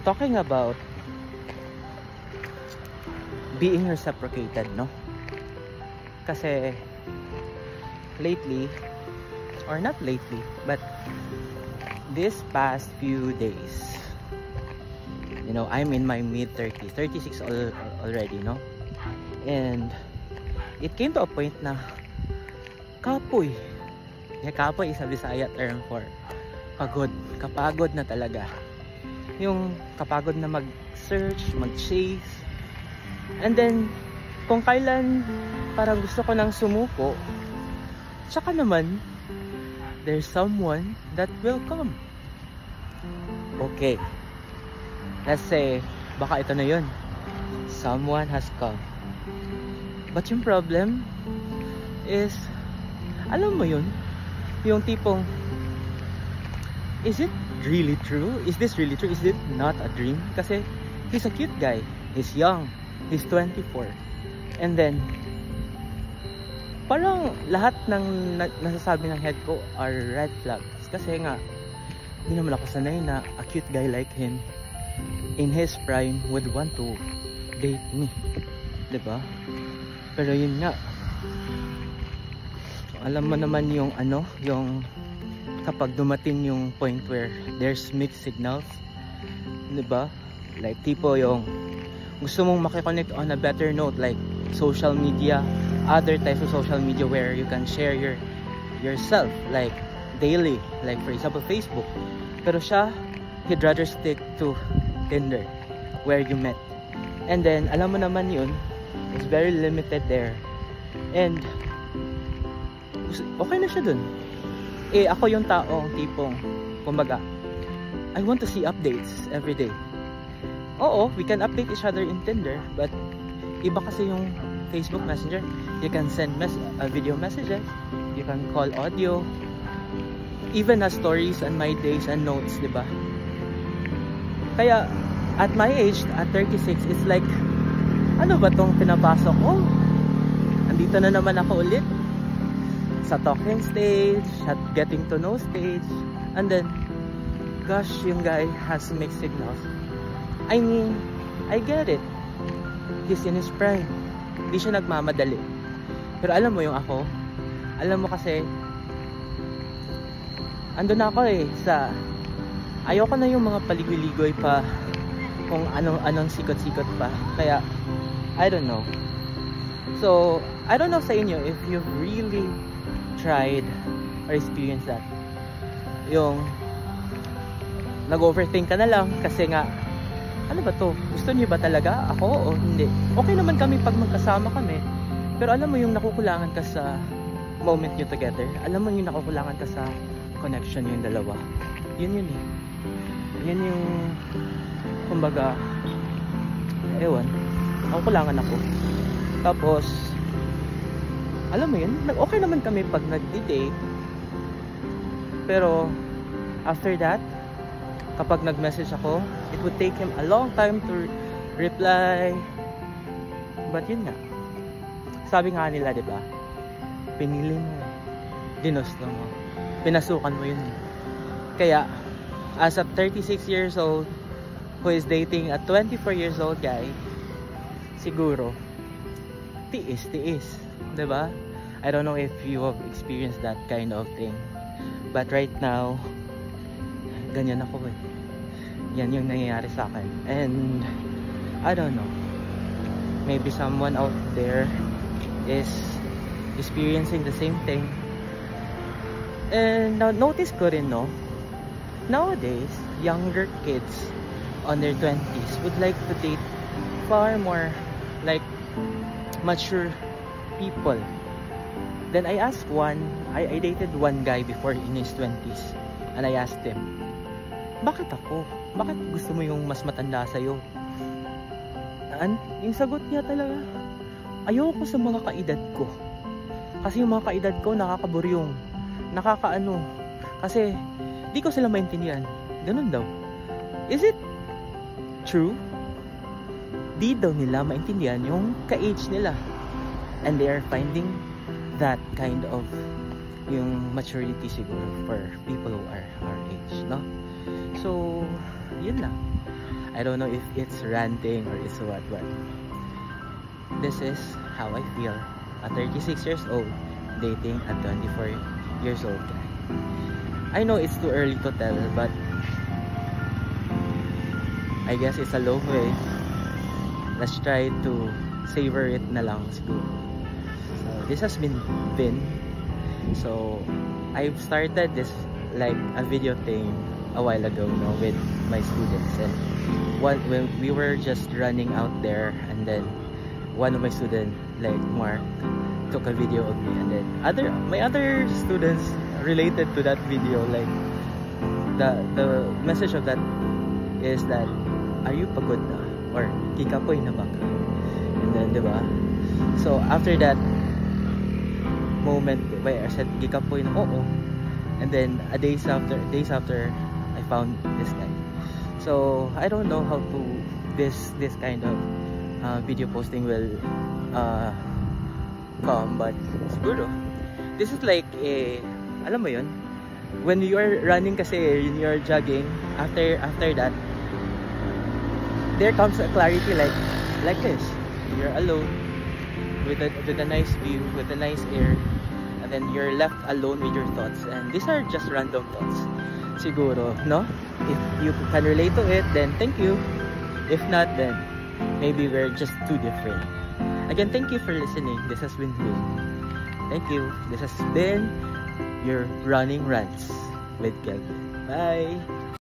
talking about being reciprocated, no? Kasi lately, or not lately, but this past few days, you know, I'm in my mid-30s, 36 already, no? And it came to a point na kapoy. Kapoy is a Bisaya term for pagod. Kapagod na talaga. Yung kapagod na mag-search, mag-chase. And then, kung kailan parang gusto ko nang sumuko, tsaka naman, there's someone that will come. Okay. Let's say, baka ito na yun. Someone has come. But yung problem is, alam mo yun, yung tipong, is it really true? Is this really true? Is it not a dream? Kasi he's a cute guy. He's young. He's 24. And then, parang lahat ng nasasabi ng head ko are red flags. Kasi nga, hindi naman ako sanay na a cute guy like him in his prime would want to date me. Diba? Pero yun nga, alam mo naman yung ano, yung kapag dumating yung point where there's mixed signals, diba? Like tipo yung gusto mong makikonnect on a better note, like social media, other types of social media where you can share yourself like daily, like for example Facebook. Pero siya, he'd rather stick to Tinder where you met. And then alam mo naman yun, it's very limited there. And okay na siya dun. Eh ako yung taong tipong kumbaga, I want to see updates every day. Oo, we can update each other in Tinder, but iba kasi yung Facebook Messenger. You can send video messages, you can call audio, even as stories and my days and notes, diba? Kaya at my age, at 36, it's like, ano ba tong pinapasok ko? Andito na naman ako ulit sa talking stage, at getting to know stage, and then gosh, yung guy has mixed signals. I mean, I get it. He's in his prime. Hindi siya nagmamadali. Pero alam mo yung ako, alam mo kasi ando na ako eh sa ayoko na yung mga paligoy-ligoy pa kung anong sikot-sikot pa. Kaya I don't know. So I don't know sa inyo if you've really tried or experienced that, yung nag-overthink ka na lang kasi nga, ano ba to, gusto niyo ba talaga ako o hindi? Okay naman kami pag magkasama kami, pero alam mo yung nakukulangan ka sa moment nyo together, alam mo yung nakukulangan ka sa connection yung dalawa, yun eh, yun yung kumbaga ewan, nakukulangan ako. Tapos alam mo yun, okay naman kami pag nag-date, pero after that, kapag nag-message ako, it would take him a long time to reply. But yun nga, sabi nga nila, diba, pinili mo, ginusto mo, pinasukan mo yun. Kaya as a 36 years old who is dating a 24 years old guy, siguro tiis, diba? I don't know if you have experienced that kind of thing, but right now ganyan ako eh. Yan yung nangyayari sa akin, and I don't know, maybe someone out there is experiencing the same thing. And now notice ko rin, no, nowadays younger kids on their 20s would like to date far more like mature people. Then I asked I dated one guy before in his 20s, and I asked him, bakit ako? Bakit gusto mo yung mas matanda sa'yo? Yung sagot niya talaga, ayoko sa mga kaedad ko. Kasi yung mga kaedad ko nakakaburyong, nakakaano. Kasi di ko sila maintindihan. Ganun daw. Is it true? Di daw nila maintindihan yung ka-age nila. And they are finding that kind of yung maturity siguro for people who are our age, no? So, yun lang. I don't know if it's ranting or it's what, but this is how I feel. A 36 years old dating a 24 years old guy. I know it's too early to tell, but I guess it's a long way. Let's try to savor it na lang siguro. So this has been Vin. So I've started this like a video thing a while ago, no, with my students, and when we were just running out there, and then one of my students, like Mark, took a video of me, and then my other students related to that video. Like the message of that is that, are you pagod na? Or kikapoy na ba ka? And then, diba? So after that moment where I said kikapoy na, oo. And then days after I found this guy. So I don't know how to this kind of video posting will come, but siguro this is like a, alam mo yun, when you are running kasi, when you are jogging, after that there comes a clarity like this. You're alone with a nice view, with a nice air, and then you're left alone with your thoughts, and these are just random thoughts siguro, no? If you can relate to it, then thank you. If not, then maybe we're just too different. Again, thank you for listening. This has been Vin. Thank you. This has been your Running Rants with Kelvin. Bye!